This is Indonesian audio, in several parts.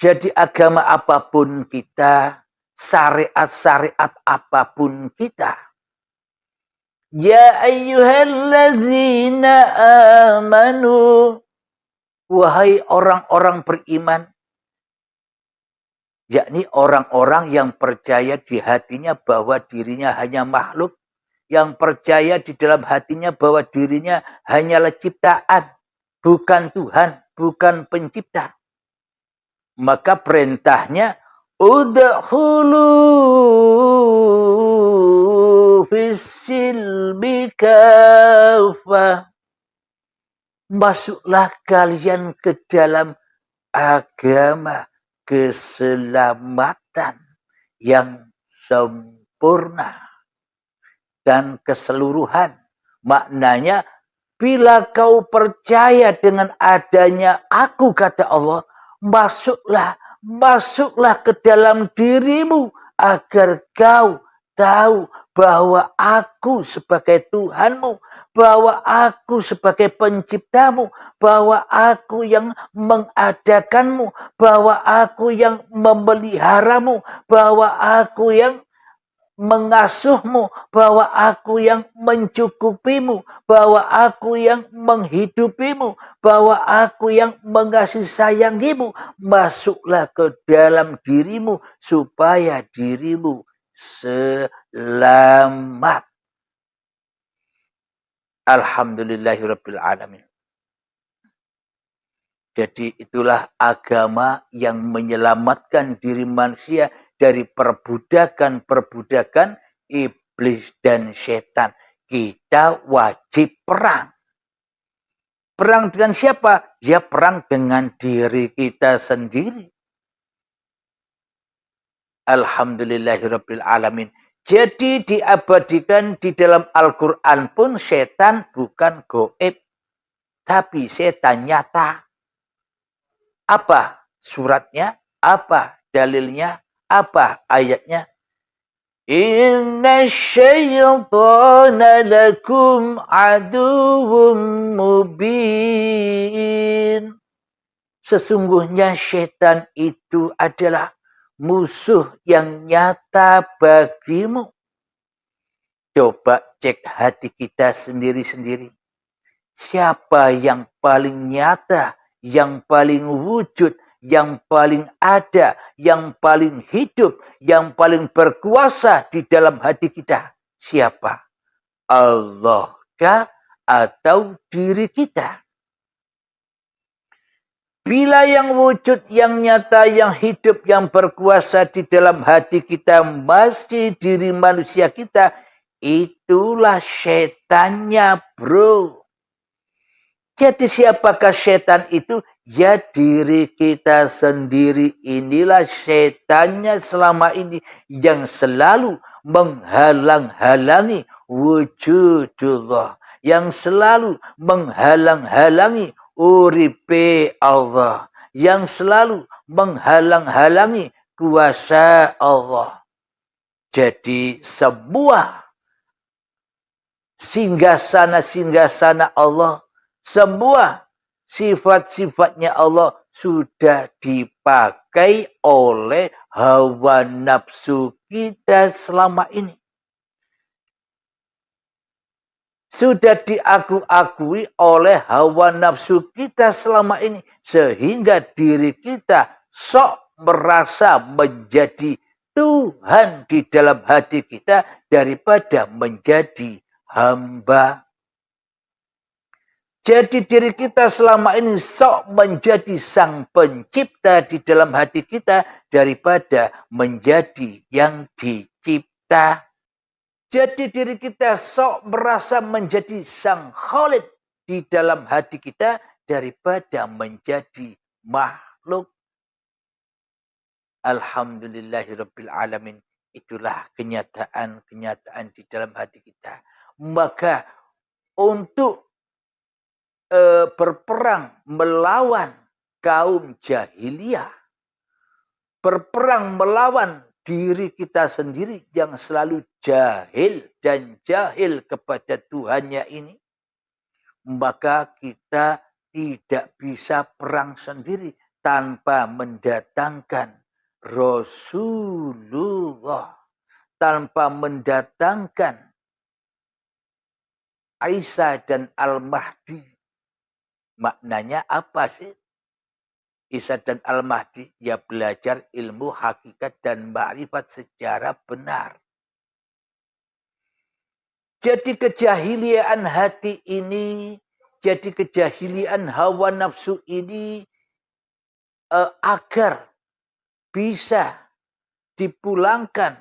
Jadi agama apapun kita, syariat-syariat apapun kita. Ya ayyuhalladzina amanu. Wahai orang-orang beriman. Yakni orang-orang yang percaya di hatinya bahwa dirinya hanya makhluk. Yang percaya di dalam hatinya bahwa dirinya hanyalah ciptaan. Bukan Tuhan, bukan pencipta. Maka perintahnya udkhulu fis-silmi kafah. Masuklah kalian ke dalam agama keselamatan yang sempurna dan keseluruhan. Maknanya, bila kau percaya dengan adanya aku, kata Allah, masuklah ke dalam dirimu agar kau tahu bahwa aku sebagai Tuhanmu, bahwa aku sebagai penciptamu, bahwa aku yang mengadakanmu, bahwa aku yang memeliharamu, bahwa aku yang mengasuhmu, bahwa aku yang mencukupimu, bahwa aku yang menghidupimu, bahwa aku yang mengasih sayangimu. Masuklah ke dalam dirimu supaya dirimu selamat. Alhamdulillahirabbil alamin. Jadi itulah agama yang menyelamatkan diri manusia dari perbudakan-perbudakan iblis dan setan. Kita wajib perang. Perang dengan siapa? Ya perang dengan diri kita sendiri. Alhamdulillahirabbil alamin. Jadi diabadikan di dalam Al-Quran pun setan bukan goib. Tapi setan nyata. Apa suratnya? Apa dalilnya? Apa ayatnya? Inna syaitana lakum aduwwum mubin. Sesungguhnya syaitan itu adalah musuh yang nyata bagimu. Coba cek hati kita sendiri-sendiri. Siapa yang paling nyata, yang paling wujud, yang paling ada, yang paling hidup, yang paling berkuasa di dalam hati kita? Siapa? Allah kah atau diri kita? Bila yang wujud, yang nyata, yang hidup, yang berkuasa di dalam hati kita masih diri manusia kita, itulah setannya, bro. Jadi siapakah setan itu? Ya diri kita sendiri. Inilah setannya selama ini yang selalu menghalang-halangi wujudullah. Yang selalu menghalang-halangi uripe Allah. Yang selalu menghalang-halangi kuasa Allah. Jadi sebuah singgahsana Allah, semua sifat-sifatnya Allah sudah dipakai oleh hawa nafsu kita selama ini. Sudah diakui oleh hawa nafsu kita selama ini. Sehingga diri kita sok merasa menjadi Tuhan di dalam hati kita daripada menjadi hamba. Jadi diri kita selama ini sok menjadi sang pencipta di dalam hati kita daripada menjadi yang dicipta. Jadi diri kita sok merasa menjadi sang khalid di dalam hati kita daripada menjadi makhluk. Alhamdulillahirabbil alamin. Itulah kenyataan-kenyataan di dalam hati kita. Maka untuk berperang melawan kaum jahiliyah, berperang melawan diri kita sendiri yang selalu jahil dan jahil kepada Tuhannya ini, maka kita tidak bisa perang sendiri, tanpa mendatangkan Rasulullah, tanpa mendatangkan Isa dan Al-Mahdi. Maknanya apa sih? Isa dan Al-Mahdi, ya belajar ilmu hakikat dan ma'rifat secara benar. Jadi kejahiliaan hati ini, jadi kejahiliaan hawa nafsu ini agar bisa dipulangkan,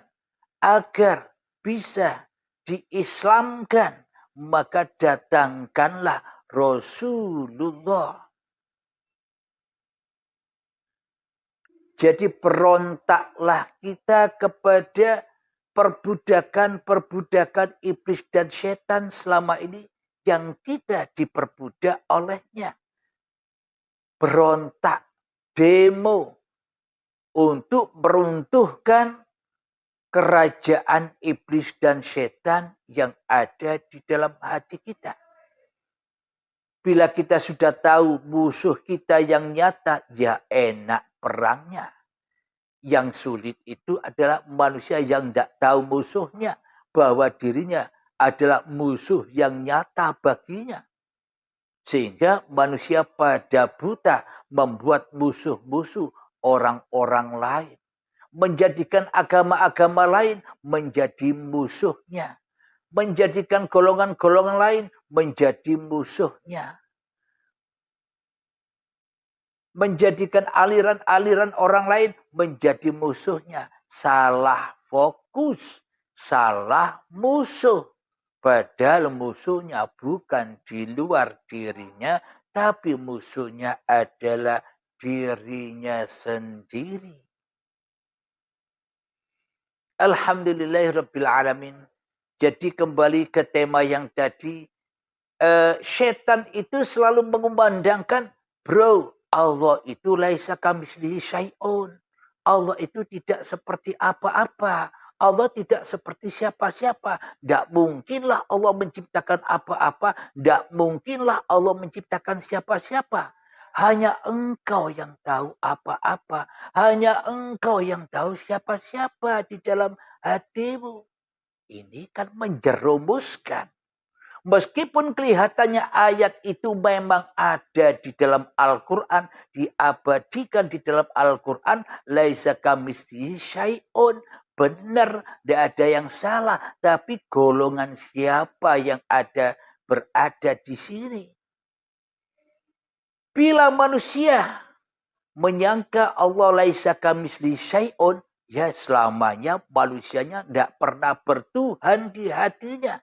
agar bisa diislamkan, maka datangkanlah Rasulullah. Jadi berontaklah kita kepada perbudakan-perbudakan iblis dan setan selama ini yang kita diperbudak olehnya. Berontak, demo untuk meruntuhkan kerajaan iblis dan setan yang ada di dalam hati kita. Bila kita sudah tahu musuh kita yang nyata, ya enak perangnya. Yang sulit itu adalah manusia yang tidak tahu musuhnya, bahwa dirinya adalah musuh yang nyata baginya. Sehingga manusia pada buta membuat musuh-musuh orang-orang lain. Menjadikan agama-agama lain menjadi musuhnya. Menjadikan golongan-golongan lain menjadi musuhnya. Menjadikan aliran-aliran orang lain menjadi musuhnya. Salah fokus, salah musuh. Padahal musuhnya bukan di luar dirinya, tapi musuhnya adalah dirinya sendiri. Alhamdulillahirrabbilalamin. Jadi kembali ke tema yang tadi, setan itu selalu mengumandangkan, bro, Allah itu laisa kamitslihi syai'un. Allah itu tidak seperti apa-apa. Allah tidak seperti siapa-siapa. Tidak mungkinlah Allah menciptakan apa-apa. Tidak mungkinlah Allah menciptakan siapa-siapa. Hanya Engkau yang tahu apa-apa. Hanya Engkau yang tahu siapa-siapa di dalam hatimu. Ini kan menjerumuskan. Meskipun kelihatannya ayat itu memang ada di dalam Al-Quran, diabadikan di dalam Al-Quran, laisa kamitslihi syai'un. Benar, tidak ada yang salah. Tapi golongan siapa yang berada di sini? Bila manusia menyangka Allah laisa kamitslihi syai'un, ya selamanya manusianya tidak pernah bertuhan di hatinya.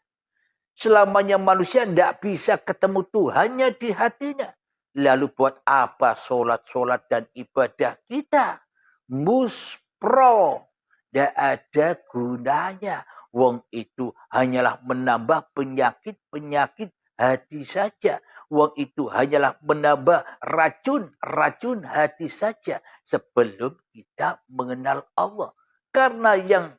Selamanya manusia tidak bisa ketemu Tuhannya di hatinya. Lalu buat apa sholat-sholat dan ibadah kita? Muspro. Tidak ada gunanya. Wong itu hanyalah menambah penyakit-penyakit hati saja. Wong itu hanyalah menambah racun hati saja. Sebelum kita mengenal Allah. Karena yang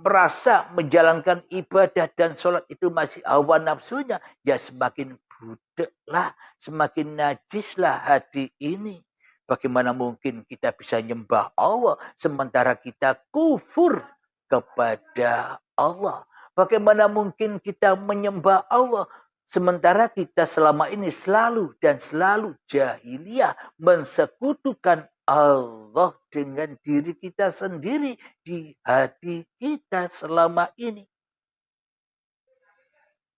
merasa menjalankan ibadah dan sholat itu masih hawa nafsunya, ya semakin budeklah, semakin najislah hati ini. Bagaimana mungkin kita bisa nyembah Allah sementara kita kufur kepada Allah? Bagaimana mungkin kita menyembah Allah sementara kita selama ini selalu dan selalu jahiliyah, mensekutukan Allah dengan diri kita sendiri di hati kita selama ini.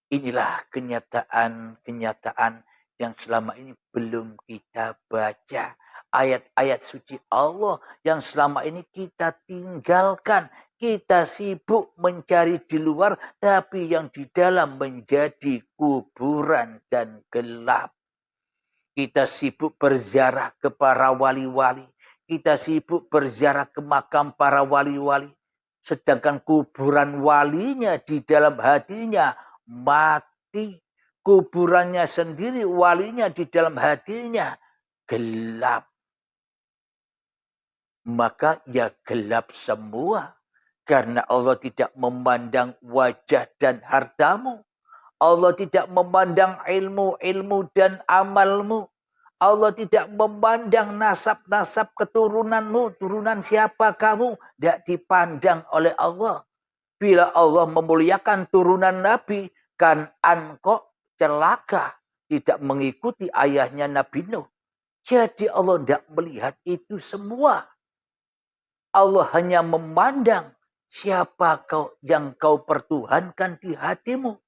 Inilah kenyataan-kenyataan yang selama ini belum kita baca. Ayat-ayat suci Allah yang selama ini kita tinggalkan. Kita sibuk mencari di luar, tapi yang di dalam menjadi kuburan dan gelap. Kita sibuk berziarah ke para wali-wali. Kita sibuk berziarah ke makam para wali-wali. Sedangkan kuburan walinya di dalam hatinya mati. Kuburannya sendiri, walinya di dalam hatinya gelap. Maka ya gelap semua. Karena Allah tidak memandang wajah dan hartamu. Allah tidak memandang ilmu dan amalmu. Allah tidak memandang nasab-nasab keturunanmu, turunan siapa kamu, tidak dipandang oleh Allah. Bila Allah memuliakan turunan Nabi, Kan'an kok celaka, tidak mengikuti ayahnya Nabi Nuh. Jadi Allah tidak melihat itu semua. Allah hanya memandang siapa yang kau pertuhankan di hatimu.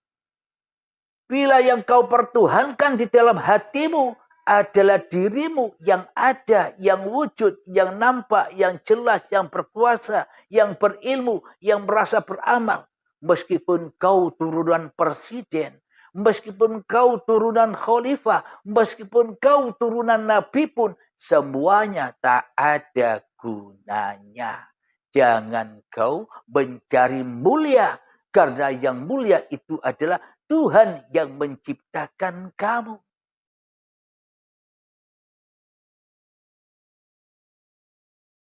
Bila yang kau pertuhankan di dalam hatimu adalah dirimu yang ada, yang wujud, yang nampak, yang jelas, yang berkuasa, yang berilmu, yang merasa beramal. Meskipun kau turunan presiden, meskipun kau turunan khalifah, meskipun kau turunan nabi pun, semuanya tak ada gunanya. Jangan kau mencari mulia, karena yang mulia itu adalah Tuhan yang menciptakan kamu.